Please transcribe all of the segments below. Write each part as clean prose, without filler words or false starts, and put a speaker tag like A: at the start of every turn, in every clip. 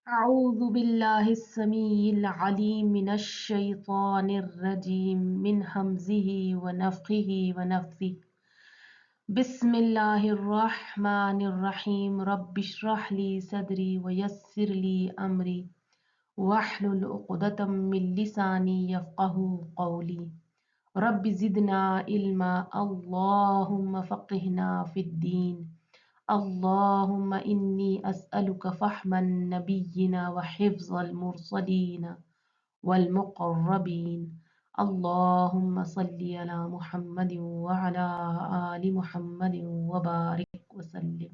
A: أعوذ بالله السميع العليم من الشيطان الرجيم من همزه ونفخه ونفثه بسم الله الرحمن الرحيم رب اشرح لي صدري ويسر لي أمري واحلل عقدة من لساني يفقه قولي رب زدنا علما اللهم فقهنا في الدين اللهم إني أسألك فهم النبيين وحفظ المرسلين والمقربين اللهم صل على محمد وعلى آل محمد وبارك وسلم.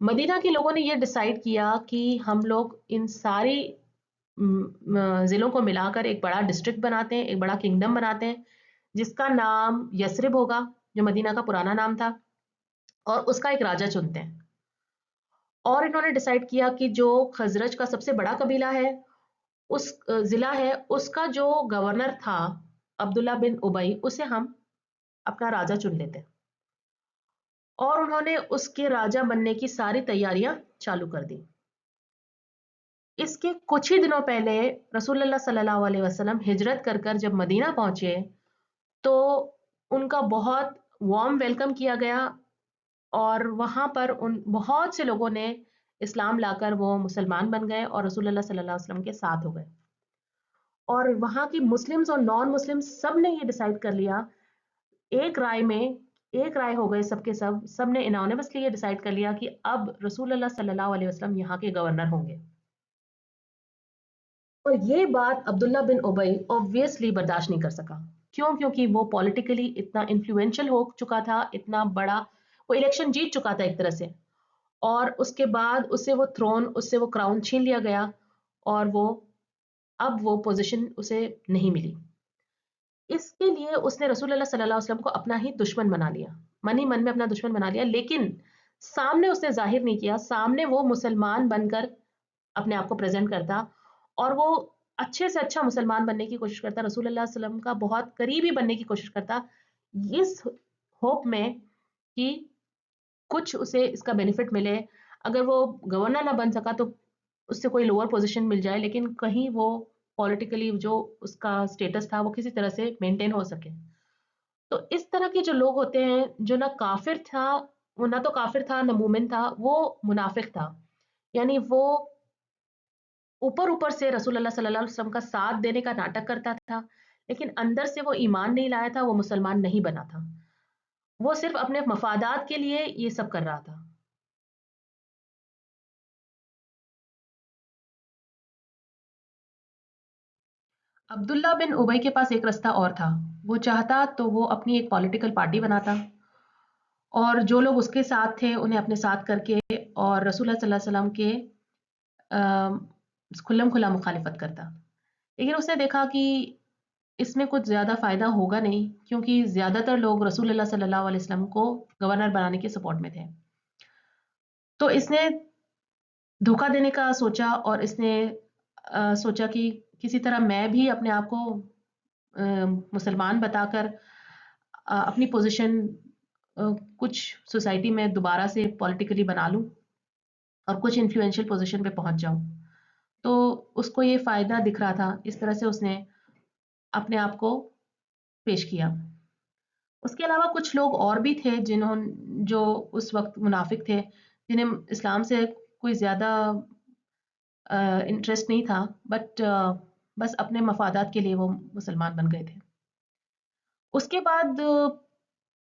A: مدینہ کے لوگوں نے یہ ڈیسائیڈ کیا کہ ہم لوگ ان ساری ضلعوں کو ملا کر ایک بڑا ڈسٹرکٹ بناتے ہیں، ایک بڑا کنگڈم بناتے ہیں، جس کا نام یثرب ہوگا، جو مدینہ کا پرانا نام تھا، اور اس کا ایک راجہ چنتے ہیں۔ اور انہوں نے ڈیسائیڈ کیا کہ جو خزرج کا سب سے بڑا قبیلہ ہے، اس ضلع ہے، اس کا جو گورنر تھا عبداللہ بن ابئی، اسے ہم اپنا راجہ چن لیتے ہیں۔ اور انہوں نے اس کے راجہ بننے کی ساری تیاریاں چالو کر دی۔ اس کے کچھ ہی دنوں پہلے رسول اللہ صلی اللہ علیہ وسلم ہجرت کر کر جب مدینہ پہنچے تو ان کا بہت وارم ویلکم کیا گیا، اور وہاں پر ان بہت سے لوگوں نے اسلام لا کر وہ مسلمان بن گئے اور رسول اللہ صلی اللہ علیہ وسلم کے ساتھ ہو گئے۔ اور وہاں کی مسلمز اور نان مسلمز سب نے یہ ڈیسائیڈ کر لیا، ایک رائے میں ایک رائے ہو گئے، سب نے انانیمسلی یہ ڈیسائیڈ کر لیا کہ اب رسول اللہ صلی اللہ علیہ وسلم یہاں کے گورنر ہوں گے۔ اور یہ بات عبداللہ بن ابئی obviously برداشت نہیں کر سکا۔ کیوں؟ کیونکہ وہ پولیٹیکلی اتنا انفلوئنشل ہو چکا تھا، اتنا بڑا، وہ الیکشن جیت چکا تھا ایک طرح سے، اور اس کے بعد اس سے وہ کراؤن چھین لیا گیا، اور اب وہ پوزیشن اسے نہیں ملی۔ اس کے لیے اس نے رسول اللہ صلی اللہ علیہ وسلم کو اپنا ہی دشمن بنا لیا، من ہی من میں اپنا دشمن بنا لیا، لیکن سامنے اس نے ظاہر نہیں کیا، سامنے وہ مسلمان بن کر اپنے آپ کو پریزنٹ کرتا، اور وہ اچھے سے اچھا مسلمان بننے کی کوشش کرتا، رسول اللہ صلی اللہ علیہ وسلم کا بہت قریبی بننے کی کوشش کرتا، اس ہوپ میں کہ کچھ اسے اس کا بینیفٹ ملے، اگر وہ گورنر نہ بن سکا تو اس سے کوئی لوور پوزیشن مل جائے، لیکن کہیں وہ پولیٹیکلی جو اس کا سٹیٹس تھا وہ کسی طرح سے مینٹین ہو سکے۔ تو اس طرح کے جو لوگ ہوتے ہیں، جو نہ کافر تھا، وہ نہ تو کافر تھا نہ مومن تھا، وہ منافق تھا، یعنی وہ اوپر اوپر سے رسول اللہ صلی اللہ علیہ وسلم کا ساتھ دینے کا ناٹک کرتا تھا، لیکن اندر سے وہ ایمان نہیں لایا تھا، وہ مسلمان نہیں بنا تھا، وہ صرف اپنے مفادات کے لیے یہ سب کر رہا تھا۔ عبداللہ بن ابئی کے پاس ایک رستہ اور تھا، وہ چاہتا تو وہ اپنی ایک پولیٹیکل پارٹی بناتا، اور جو لوگ اس کے ساتھ تھے انہیں اپنے ساتھ کر کے، اور رسول اللہ صلی اللہ علیہ وسلم کے کھلم کھلا مخالفت کرتا، لیکن اس نے دیکھا کہ اس میں کچھ زیادہ فائدہ ہوگا نہیں، کیونکہ زیادہ تر لوگ رسول اللہ صلی اللہ علیہ وسلم کو گورنر بنانے کے سپورٹ میں تھے۔ تو اس نے دھوکہ دینے کا سوچا، اور اس نے سوچا کہ کسی طرح میں بھی اپنے آپ کو مسلمان بتا کر اپنی پوزیشن کچھ سوسائٹی میں دوبارہ سے پولیٹیکلی بنا لوں اور کچھ انفلوئنشل پوزیشن پہ پہنچ جاؤں۔ تو اس کو یہ فائدہ دکھ رہا تھا، اس طرح سے اس نے اپنے آپ کو پیش کیا۔ اس کے علاوہ کچھ لوگ اور بھی تھے جو اس وقت منافق تھے، جنہیں اسلام سے کوئی زیادہ انٹرسٹ نہیں تھا، بٹ بس اپنے مفادات کے لیے وہ مسلمان بن گئے تھے۔ اس کے بعد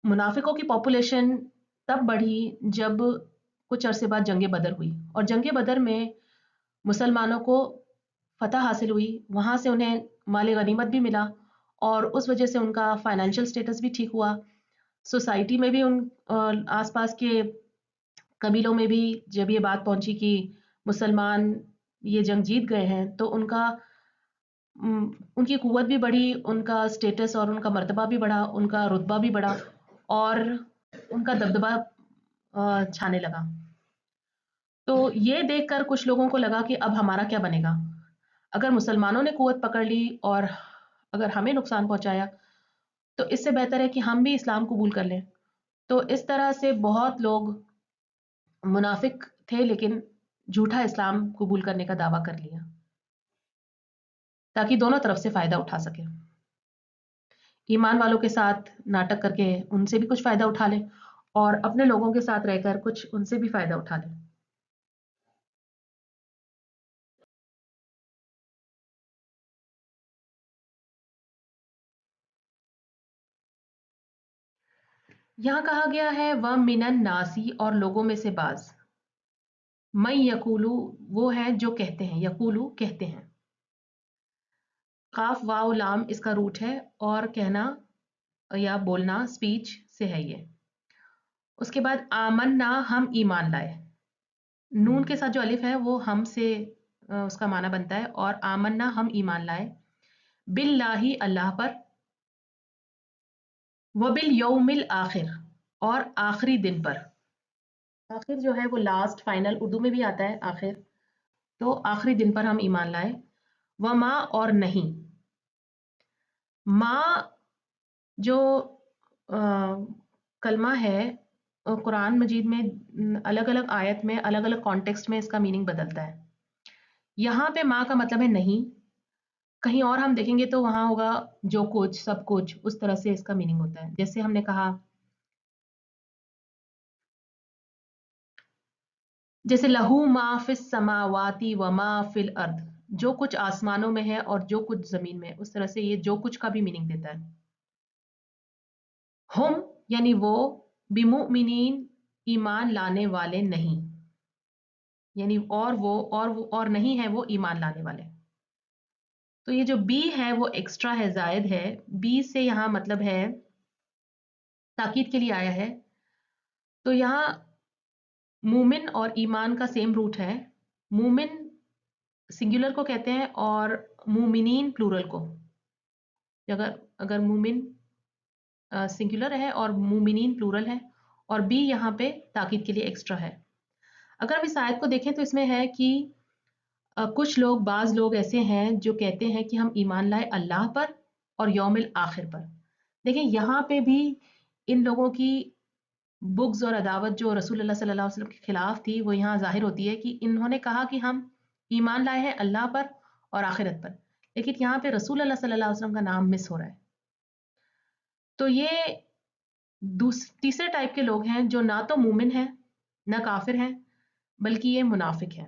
A: منافقوں کی پاپولیشن تب بڑھی جب کچھ عرصے بعد جنگ بدر ہوئی، اور جنگ بدر میں مسلمانوں کو فتح حاصل ہوئی، وہاں سے انہیں مال غنیمت بھی ملا، اور اس وجہ سے ان کا فائنینشیل سٹیٹس بھی ٹھیک ہوا، سوسائٹی میں بھی، ان آس پاس کے قبیلوں میں بھی جب یہ بات پہنچی کہ مسلمان یہ جنگ جیت گئے ہیں، تو ان کی قوت بھی بڑھی، ان کا سٹیٹس اور ان کا مرتبہ بھی بڑھا، ان کا رتبہ بھی بڑھا، اور ان کا دبدبہ چھانے لگا۔ تو یہ دیکھ کر کچھ لوگوں کو لگا کہ اب ہمارا کیا بنے گا، اگر مسلمانوں نے قوت پکڑ لی اور اگر ہمیں نقصان پہنچایا تو اس سے بہتر ہے کہ ہم بھی اسلام قبول کر لیں۔ تو اس طرح سے بہت لوگ منافق تھے لیکن جھوٹا اسلام قبول کرنے کا دعویٰ کر لیا، تاکہ دونوں طرف سے فائدہ اٹھا سکے، ایمان والوں کے ساتھ ناٹک کر کے ان سے بھی کچھ فائدہ اٹھا لیں، اور اپنے لوگوں کے ساتھ رہ کر کچھ ان سے بھی فائدہ اٹھا لیں۔ یہاں کہا گیا ہے وَمِنَ النَّاسِ، اور لوگوں میں سے بعض، مَن یقولو، وہ ہیں جو کہتے ہیں، یقولو کہتے ہیں، قاف واو لام اس کا روٹ ہے، اور کہنا یا بولنا اسپیچ سے ہے یہ۔ اس کے بعد آمنا، ہم ایمان لائے، نون کے ساتھ جو الف ہے وہ ہم سے اس کا معنی بنتا ہے، اور آمنا ہم ایمان لائے، باللہ اللہ پر، وبالیوم الآخر اور آخری دن پر. آخر جو ہے وہ لاسٹ، فائنل، اردو میں بھی آتا ہے آخر، تو آخری دن پر ہم ایمان لائے. وما اور نہیں، ما جو کلمہ ہے قرآن مجید میں الگ الگ آیت میں الگ الگ کانٹیکسٹ میں اس کا میننگ بدلتا ہے. یہاں پہ ما کا مطلب ہے نہیں، کہیں اور ہم دیکھیں گے تو وہاں ہوگا جو کچھ، سب کچھ، اس طرح سے اس کا میننگ ہوتا ہے. جیسے ہم نے کہا، جیسے لہو ما فی السماواتی و ما فی الارض، جو کچھ آسمانوں میں ہے اور جو کچھ زمین میں ہے، اس طرح سے یہ جو کچھ کا بھی میننگ دیتا ہے. ہم یعنی وہ، بمؤمنین ایمان لانے والے نہیں، یعنی اور نہیں ہے وہ ایمان لانے والے. تو یہ جو بی ہے وہ ایکسٹرا ہے، زائد ہے. بی سے یہاں مطلب ہے تاکید کے لیے آیا ہے. تو یہاں مومن اور ایمان کا سیم روٹ ہے. مومن سنگولر کو کہتے ہیں اور مومنین پلورل کو. اگر مومن سنگولر ہے اور مومنین پلورل ہے، اور بی یہاں پہ تاکید کے لیے ایکسٹرا ہے. اگر ہم اس آیت کو دیکھیں تو اس میں ہے کہ کچھ لوگ، بعض لوگ ایسے ہیں جو کہتے ہیں کہ ہم ایمان لائے اللہ پر اور یوم الآخر پر. دیکھیں یہاں پہ بھی ان لوگوں کی بغض اور عداوت جو رسول اللہ صلی اللہ علیہ وسلم کے خلاف تھی وہ یہاں ظاہر ہوتی ہے کہ انہوں نے کہا کہ ہم ایمان لائے ہیں اللہ پر اور آخرت پر، لیکن یہاں پہ رسول اللہ صلی اللہ علیہ وسلم کا نام مس ہو رہا ہے. تو یہ تیسرے ٹائپ کے لوگ ہیں جو نہ تو مومن ہیں نہ کافر ہیں، بلکہ یہ منافق ہیں.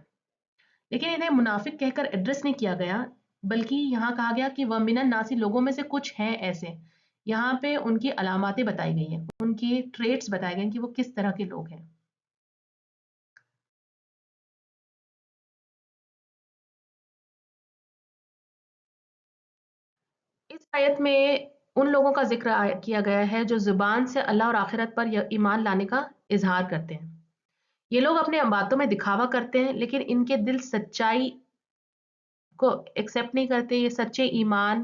A: لیکن انہیں منافق کہہ کر ایڈریس نہیں کیا گیا، بلکہ یہاں کہا گیا کہ وَمِنَ النَّاسِ، لوگوں میں سے کچھ ہیں ایسے. یہاں پہ ان کی علاماتیں بتائی گئی ہیں، ان کی ٹریٹس بتائے گئے ہیں کہ وہ کس طرح کے لوگ ہیں. اس آیت میں ان لوگوں کا ذکر کیا گیا ہے جو زبان سے اللہ اور آخرت پر ایمان لانے کا اظہار کرتے ہیں. یہ لوگ اپنے باتوں میں دکھاوا کرتے ہیں، لیکن ان کے دل سچائی کو ایکسپٹ نہیں کرتے. یہ سچے ایمان،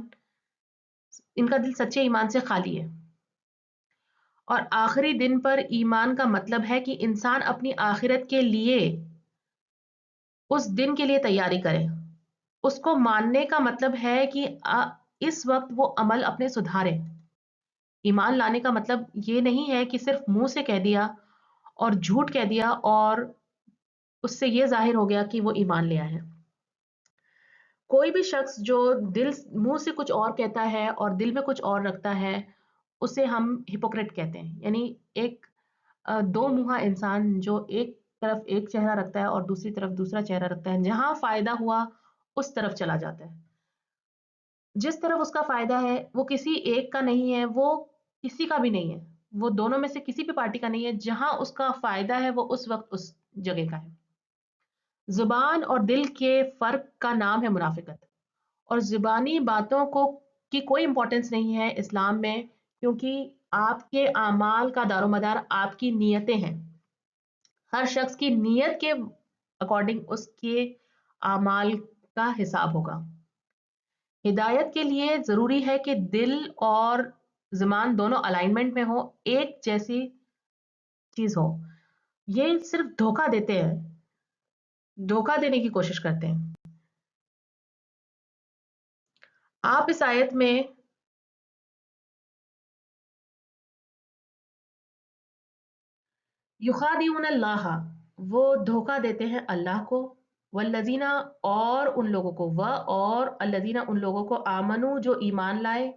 A: ان کا دل سچے ایمان سے خالی ہے. اور آخری دن پر ایمان کا مطلب ہے کہ انسان اپنی آخرت کے لیے اس دن کے لیے تیاری کرے. اس کو ماننے کا مطلب ہے کہ اس وقت وہ عمل اپنے سدھارے. ایمان لانے کا مطلب یہ نہیں ہے کہ صرف منہ سے کہہ دیا اور جھوٹ کہہ دیا اور اس سے یہ ظاہر ہو گیا کہ وہ ایمان لیا ہے. کوئی بھی شخص جو منہ سے کچھ اور کہتا ہے اور دل میں کچھ اور رکھتا ہے، اسے ہم ہپوکریٹ کہتے ہیں. یعنی ایک دو منہا انسان جو ایک طرف ایک چہرہ رکھتا ہے اور دوسری طرف دوسرا چہرہ رکھتا ہے، جہاں فائدہ ہوا اس طرف چلا جاتا ہے. جس طرف اس کا فائدہ ہے وہ کسی ایک کا نہیں ہے، وہ کسی کا بھی نہیں ہے، وہ دونوں میں سے کسی بھی پارٹی کا نہیں ہے. جہاں اس کا فائدہ ہے وہ اس وقت اس جگہ کا ہے. زبان اور دل کے فرق کا نام ہے منافقت. اور زبانی باتوں کی کوئی امپورٹنس نہیں ہے اسلام میں، کیونکہ آپ کے اعمال کا دار و مدار آپ کی نیتیں ہیں. ہر شخص کی نیت کے اکارڈنگ اس کے اعمال کا حساب ہوگا. ہدایت کے لیے ضروری ہے کہ دل اور زبان دونوں الائنمنٹ میں ہو، ایک جیسی چیز ہو. یہ صرف دھوکہ دیتے ہیں، دھوکہ دینے کی کوشش کرتے ہیں. آپ اس آیت میں یخادعون اللہ، وہ دھوکہ دیتے ہیں اللہ کو، والذین اور ان لوگوں کو، اور الذین ان لوگوں کو، آمنو جو ایمان لائے،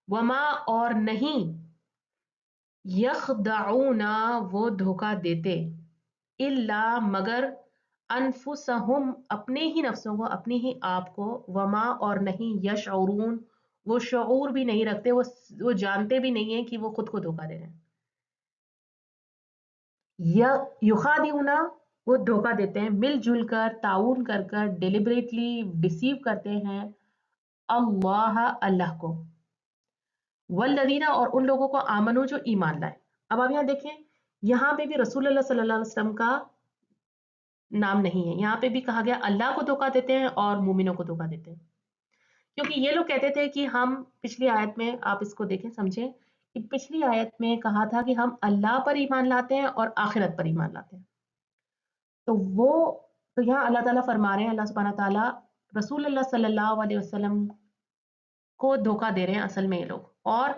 A: وما اور نہیں، یخدعون وہ دھوکہ دیتے، الا مگر، انفسہم اپنے ہی نفسوں کو، اپنی ہی آپ کو، وما اور نہیں، یشعرون وہ شعور بھی نہیں رکھتے، وہ جانتے بھی نہیں ہیں کہ وہ خود کو دھوکہ دے رہے ہیں. یخادعون وہ دھوکہ دیتے ہیں، مل جل کر، تعاون کر کر، ڈیلیبریٹلی ڈیسیو کرتے ہیں اللہ اللہ کو، والذین اور ان لوگوں کو، آمنو جو ایمان لائے. اب آپ یہاں دیکھیں، یہاں پہ بھی رسول اللہ صلی اللہ علیہ وسلم کا نام نہیں ہے. یہاں پہ بھی کہا گیا اللہ کو دھوکا دیتے ہیں اور مومنوں کو دھوکا دیتے ہیں. کیونکہ یہ لوگ کہتے تھے کہ ہم پچھلی آیت میں آپ اس کو دیکھیں سمجھیں کہ پچھلی آیت میں کہا تھا کہ ہم اللہ پر ایمان لاتے ہیں اور آخرت پر ایمان لاتے ہیں. تو وہ تو یہاں اللہ تعالیٰ فرما رہے ہیں، اللہ سبحانہ تعالیٰ رسول اللہ صلی اللہ علیہ وسلم کو دھوکا دے رہے ہیں اصل میں یہ لوگ، اور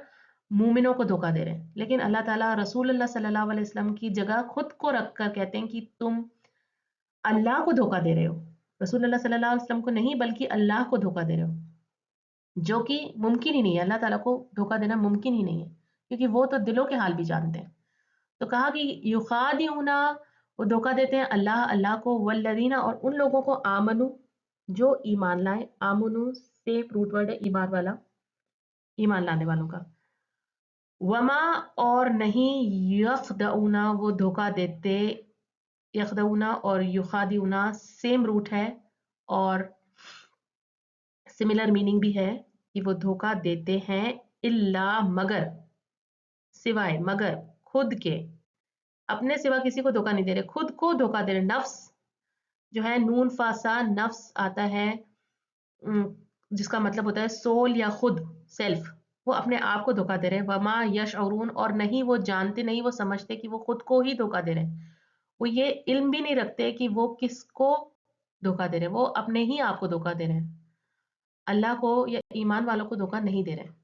A: مومنوں کو دھوکا دے رہے ہیں. لیکن اللہ تعالیٰ رسول اللہ صلی اللہ علیہ وسلم کی جگہ خود کو رکھ کر کہتے ہیں کہ تم اللہ کو دھوکا دے رہے ہو. رسول اللہ صلی اللہ علیہ وسلم کو نہیں بلکہ اللہ کو دھوکا دے رہے ہو، جو کہ ممکن ہی نہیں ہے. اللہ تعالیٰ کو دھوکا دینا ممکن ہی نہیں ہے کیونکہ وہ تو دلوں کے حال بھی جانتے ہیں. تو کہا کہ یخادعون، وہ دھوکا دیتے ہیں اللہ کو، والذین، اور ان لوگوں کو، آمنو، جو ایمان لائے. آمنو سے روٹ ورڈ ہے ایمان والا، ایمان لانے والوں کا. وما، اور نہیں، یخدعون، وہ دھوکا دیتے. یخدعون اور یخادعون سیم روٹ ہے اور سملر میننگ بھی ہے کہ وہ دھوکا دیتے ہیں. الا، مگر، سوائے، مگر، خود کے، اپنے سوا کسی کو دھوکا نہیں دے رہے، خود کو دھوکا دے رہے. نفس جو ہے نون فاسا نفس آتا ہے جس کا مطلب ہوتا ہے سول یا خود، سیلف. وہ اپنے آپ کو دھوکا دے رہے ہیں. وما یشعرون، اور نہیں وہ جانتے، نہیں وہ سمجھتے کہ وہ خود کو ہی دھوکا دے رہے ہیں. وہ یہ علم بھی نہیں رکھتے کہ وہ کس کو دھوکا دے رہے ہیں، وہ اپنے ہی آپ کو دھوکا دے رہے ہیں، اللہ کو یا ایمان والوں کو دھوکا نہیں دے رہے ہیں.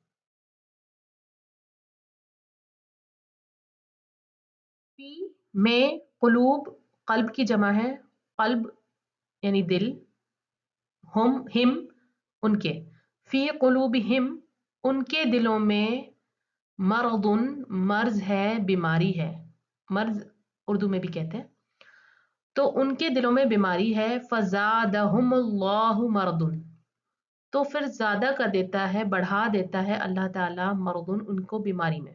A: فی میں، قلوب، قلب کی جمع ہے، قلب یعنی دل، ہم ان کے، فی قلوبہم ان کے دلوں میں، مرض، مرض ہے، بیماری ہے. مرض اردو میں بھی کہتے ہیں. تو ان کے دلوں میں بیماری ہے. فزادہم اللہ مرض، تو پھر زیادہ کر دیتا ہے، بڑھا دیتا ہے اللہ تعالیٰ مرض ان کو بیماری میں.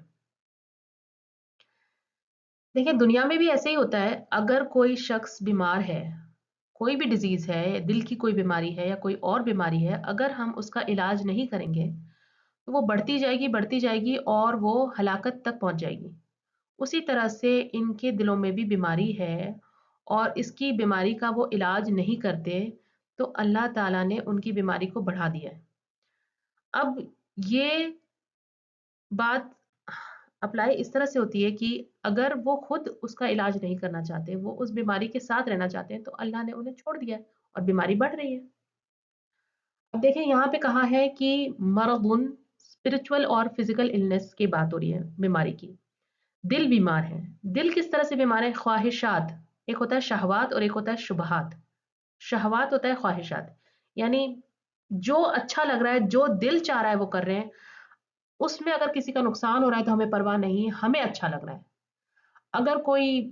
A: دیکھیں دنیا میں بھی ایسے ہی ہوتا ہے، اگر کوئی شخص بیمار ہے، کوئی بھی ڈیزیز ہے، دل کی کوئی بیماری ہے یا کوئی اور بیماری ہے، اگر ہم اس کا علاج نہیں کریں گے تو وہ بڑھتی جائے گی اور وہ ہلاکت تک پہنچ جائے گی. اسی طرح سے ان کے دلوں میں بھی بیماری ہے اور اس کی بیماری کا وہ علاج نہیں کرتے تو اللہ تعالیٰ نے ان کی بیماری کو بڑھا دیا ہے. اب یہ بات اپلائی اس طرح سے ہوتی ہے کہ اگر وہ خود اس کا علاج نہیں کرنا چاہتے، وہ اس بیماری کے ساتھ رہنا چاہتے ہیں، تو اللہ نے انہیں چھوڑ دیا ہے اور بیماری بڑھ رہی ہے. اب دیکھیں یہاں پہ کہا ہے کہ مرضن، اسپرچول اور فزیکل النس کی بات ہو رہی ہے، بیماری کی. دل بیمار ہے. دل کس طرح سے بیمار ہے؟ خواہشات، ایک ہوتا ہے شہوات اور ایک ہوتا ہے شبہات. شہوات ہوتا ہے خواہشات، یعنی جو اچھا لگ رہا ہے، جو دل چاہ رہا ہے وہ کر رہے ہیں. اس میں اگر کسی کا نقصان ہو رہا ہے تو ہمیں پرواہ نہیں، ہمیں اچھا لگ رہا ہے. اگر کوئی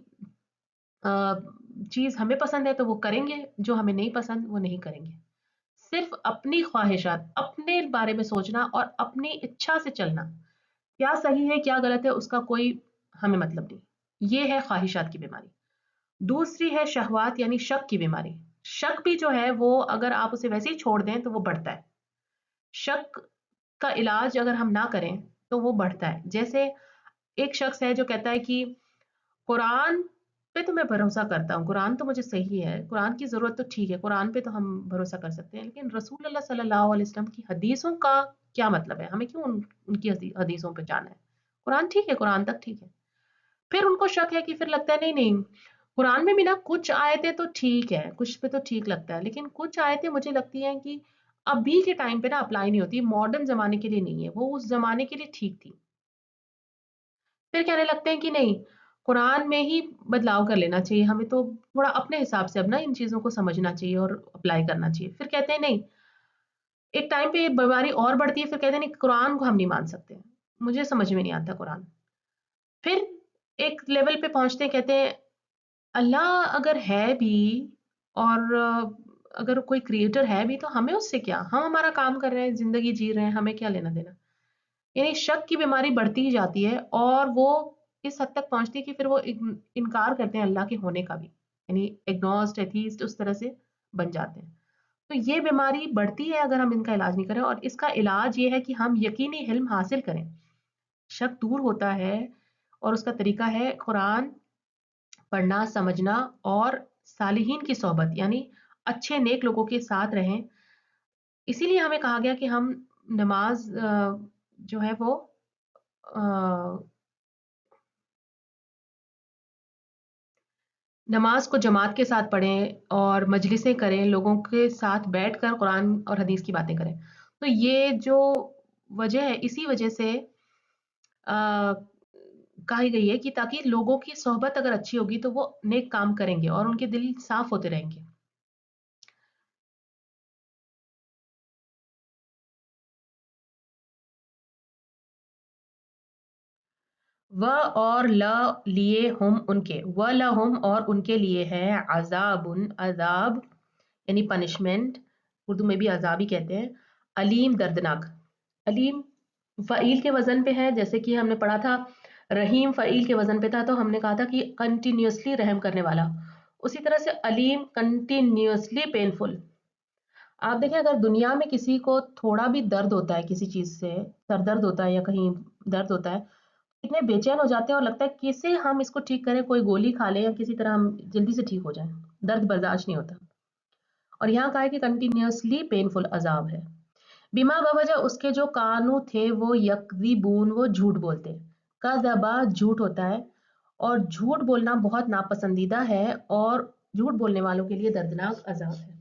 A: چیز ہمیں پسند ہے تو وہ کریں گے، جو ہمیں نہیں پسند وہ نہیں کریں گے. صرف اپنی خواہشات، اپنے بارے میں سوچنا اور اپنی اچھا سے چلنا، کیا صحیح ہے کیا غلط ہے اس کا کوئی ہمیں مطلب نہیں. یہ ہے خواہشات کی بیماری. دوسری ہے شہوات یعنی شک کی بیماری. شک بھی جو ہے وہ اگر آپ اسے ویسے ہی چھوڑ دیں تو وہ بڑھتا ہے. شک کا علاج اگر ہم نہ کریں تو وہ بڑھتا ہے. جیسے ایک شخص ہے جو کہتا ہے کہ قرآن پہ تو میں بھروسہ کرتا ہوں، قرآن تو مجھے صحیح ہے، قرآن کی ضرورت تو ٹھیک ہے، قرآن پہ تو ہم بھروسہ کر سکتے ہیں، لیکن رسول اللہ صلی اللہ علیہ وسلم کی حدیثوں کا کیا مطلب ہے؟ ہمیں کیوں ان کی حدیثوں پہ جانا ہے؟ قرآن ٹھیک ہے، قرآن تک ٹھیک ہے. پھر ان کو شک ہے کہ پھر لگتا ہے نہیں نہیں، قرآن میں بھی نا کچھ آیتیں تو ٹھیک ہے، کچھ پہ تو ٹھیک لگتا ہے، لیکن کچھ آیتیں مجھے لگتی ہیں کہ ابھی کے ٹائم پہ نا اپلائی نہیں ہوتی، ماڈرن زمانے کے لیے نہیں ہے، وہ اس زمانے کے لیے ٹھیک تھی. پھر کہنے لگتے ہیں کہ نہیں، قرآن میں ہی بدلاؤ کر لینا چاہیے، ہمیں تو تھوڑا اپنے حساب سے اب نا ان چیزوں کو سمجھنا چاہیے اور اپلائی کرنا چاہیے. پھر کہتے ہیں نہیں، ایک ٹائم پہ یہ بیماری اور بڑھتی ہے، پھر کہتے ہیں نہیں قرآن کو ہم نہیں مان سکتے، مجھے سمجھ میں نہیں آتا قرآن. پھر ایک لیول پہ پہنچتے ہیں، کہتے ہیں اللہ اگر ہے بھی اور اگر کوئی کریٹر ہے بھی تو ہمیں اس سے کیا، ہم ہمارا کام کر رہے ہیں، زندگی جی رہے ہیں، ہمیں کیا لینا دینا. یعنی شک کی بیماری بڑھتی ہی جاتی ہے اور وہ اس حد تک پہنچتی ہے کہ پھر وہ انکار کرتے ہیں اللہ کے ہونے کا بھی، یعنی ایگنوسٹ، ایتھیسٹ، اس طرح سے بن جاتے ہیں. تو یہ بیماری بڑھتی ہے اگر ہم ان کا علاج نہیں کریں، اور اس کا علاج یہ ہے کہ ہم یقینی علم حاصل کریں. شک دور ہوتا ہے اور اس کا طریقہ ہے قرآن پڑھنا، سمجھنا اور صالحین کی صحبت یعنی اچھے نیک لوگوں کے ساتھ رہیں. اسی لیے ہمیں کہا گیا کہ ہم نماز جو ہے وہ نماز کو جماعت کے ساتھ پڑھیں اور مجلسیں کریں، لوگوں کے ساتھ بیٹھ کر قرآن اور حدیث کی باتیں کریں. تو یہ جو وجہ ہے اسی وجہ سے کہی گئی ہے کہ تاکہ لوگوں کی صحبت اگر اچھی ہوگی تو وہ نیک کام کریں گے اور ان کے دل صاف ہوتے رہیں گے. و اور لیے ہم ان کے و لہم اور ان کے لیے ہے عذاب عذاب یعنی پنشمنٹ، اردو میں بھی عذاب ہی کہتے ہیں، علیم دردناک. علیم فعیل کے وزن پہ ہے، جیسے کہ ہم نے پڑھا تھا رحیم فعیل کے وزن پہ تھا تو ہم نے کہا تھا کہ کنٹینیوسلی رحم کرنے والا. اسی طرح سے علیم کنٹینیوسلی پینفل. آپ دیکھیں اگر دنیا میں کسی کو تھوڑا بھی درد ہوتا ہے کسی چیز سے، سر درد ہوتا ہے یا کہیں درد ہوتا ہے، اتنے بے چین ہو جاتے ہیں اور لگتا ہے کیسے ہم اس کو ٹھیک کریں، کوئی گولی کھا لیں یا کسی طرح ہم جلدی سے ٹھیک ہو جائیں، درد برداشت نہیں ہوتا. اور یہاں کہا ہے کہ کنٹینیوسلی پینفل عذاب ہے. بیما بوجہ اس کے جو کانو تھے وہ یکذبون وہ جھوٹ بولتے. کذبا جھوٹ ہوتا ہے اور جھوٹ بولنا بہت ناپسندیدہ ہے اور جھوٹ بولنے والوں کے لیے دردناک عذاب ہے.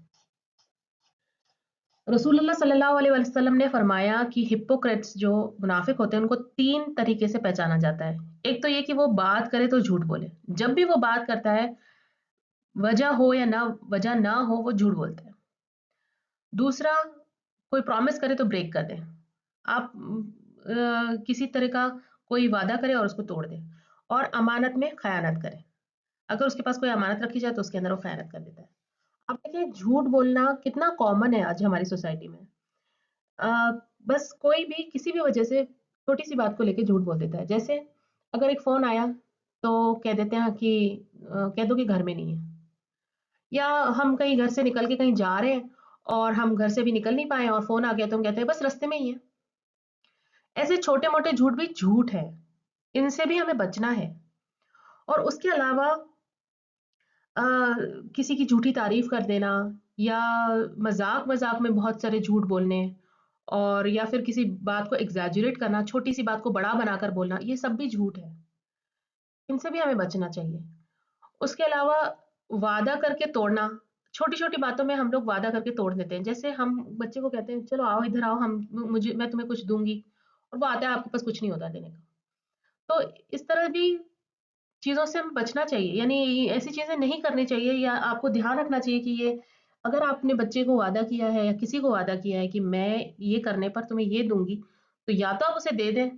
A: رسول اللہ صلی اللہ علیہ وسلم نے فرمایا کہ ہپوکریٹس جو منافق ہوتے ہیں ان کو 3 طریقے سے پہچانا جاتا ہے. ایک تو یہ کہ وہ بات کرے تو جھوٹ بولے، جب بھی وہ بات کرتا ہے وجہ ہو یا نہ وجہ نہ ہو وہ جھوٹ بولتا ہے. دوسرا کوئی پرومس کرے تو بریک کر دیں، آپ کسی طرح کا کوئی وعدہ کرے اور اس کو توڑ دیں. اور امانت میں خیانت کرے، اگر اس کے پاس کوئی امانت رکھی جائے تو اس کے اندر وہ خیانت کر دیتا ہے. اب دیکھیں جھوٹ بولنا کتنا کامن ہے آج ہماری سوسائٹی میں. بس کوئی بھی کسی بھی وجہ سے چھوٹی سی بات کو لے کے جھوٹ بول دیتا ہے. جیسے اگر ایک فون آیا تو کہہ دیتے ہیں کہ کہہ دو کہ گھر میں نہیں ہے، یا ہم کہیں گھر سے نکل کے کہیں جا رہے ہیں اور ہم گھر سے بھی نکل نہیں پائے اور فون آ گیا تو ہم کہتے ہیں بس رستے میں ہی ہے. ایسے چھوٹے موٹے جھوٹ بھی جھوٹ ہے، ان سے بھی ہمیں بچنا ہے. اور اس کے علاوہ کسی کی جھوٹی تعریف کر دینا یا مذاق مذاق میں بہت سارے جھوٹ بولنے اور یا پھر کسی بات کو ایگزیجریٹ کرنا، چھوٹی سی بات کو بڑا بنا کر بولنا، یہ سب بھی جھوٹ ہے، ان سے بھی ہمیں بچنا چاہیے. اس کے علاوہ وعدہ کر کے توڑنا، چھوٹی چھوٹی باتوں میں ہم لوگ وعدہ کر کے توڑ دیتے ہیں. جیسے ہم بچے کو کہتے ہیں چلو آؤ ادھر آؤ، میں تمہیں کچھ دوں گی اور وہ آتا ہے آپ کے پاس کچھ نہیں ہوتا دینے کا. تو اس طرح بھی چیزوں سے ہم بچنا چاہیے، یعنی ایسی چیزیں نہیں کرنی چاہیے. یا آپ کو دھیان رکھنا چاہیے کہ یہ اگر آپ نے بچے کو وعدہ کیا ہے یا کسی کو وعدہ کیا ہے کہ میں یہ کرنے پر تمہیں یہ دوں گی، تو یا تو آپ اسے دے دیں،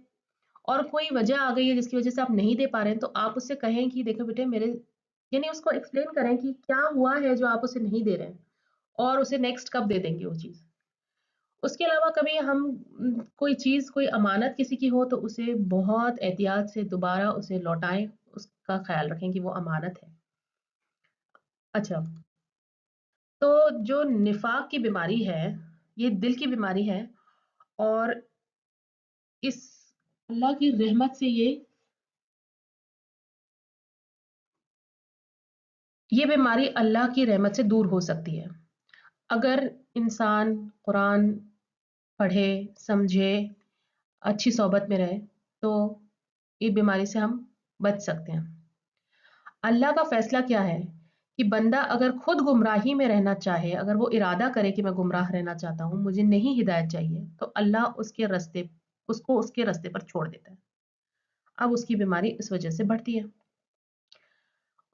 A: اور کوئی وجہ آ گئی ہے جس کی وجہ سے آپ نہیں دے پا رہے ہیں تو آپ اس سے کہیں کہ دیکھو بیٹے میرے، یعنی اس کو ایکسپلین کریں کہ کیا ہوا ہے جو آپ اسے نہیں دے رہے ہیں اور اسے نیکسٹ کب دے دیں گے وہ چیز. اس کے علاوہ کبھی ہم کوئی چیز کوئی امانت کسی کی ہو تو اسے بہت احتیاط سے دوبارہ اسے لوٹائیں، اس کا خیال رکھیں کہ وہ امانت ہے. اچھا، تو جو نفاق کی بیماری ہے یہ دل کی بیماری ہے اور اس اللہ کی رحمت سے یہ بیماری اللہ کی رحمت سے دور ہو سکتی ہے اگر انسان قرآن پڑھے، سمجھے، اچھی صحبت میں رہے تو یہ بیماری سے ہم بچ سکتے ہیں. اللہ کا فیصلہ کیا ہے کہ بندہ اگر خود گمراہی میں رہنا چاہے، اگر وہ ارادہ کرے کہ میں گمراہ رہنا چاہتا ہوں، مجھے نہیں ہدایت چاہیے، تو اللہ اس کو اس کے راستے پر چھوڑ دیتا ہے. اب اس کی بیماری اس وجہ سے بڑھتی ہے.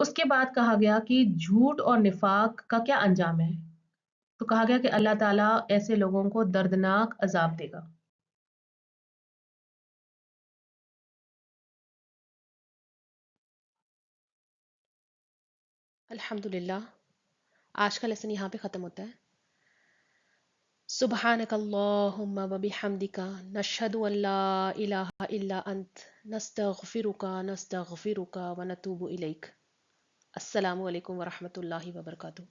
A: اس کے بعد کہا گیا کہ جھوٹ اور نفاق کا کیا انجام ہے، تو کہا گیا کہ اللہ تعالیٰ ایسے لوگوں کو دردناک عذاب دے گا. الحمدللہ، آج کا لیسن یہاں پہ ختم ہوتا ہے. سبحانک اللہم و بحمدک نشہد ان لا الہ الا انت نستغفرک و نتوب الیک. السلام علیکم ورحمۃ اللہ وبرکاتہ.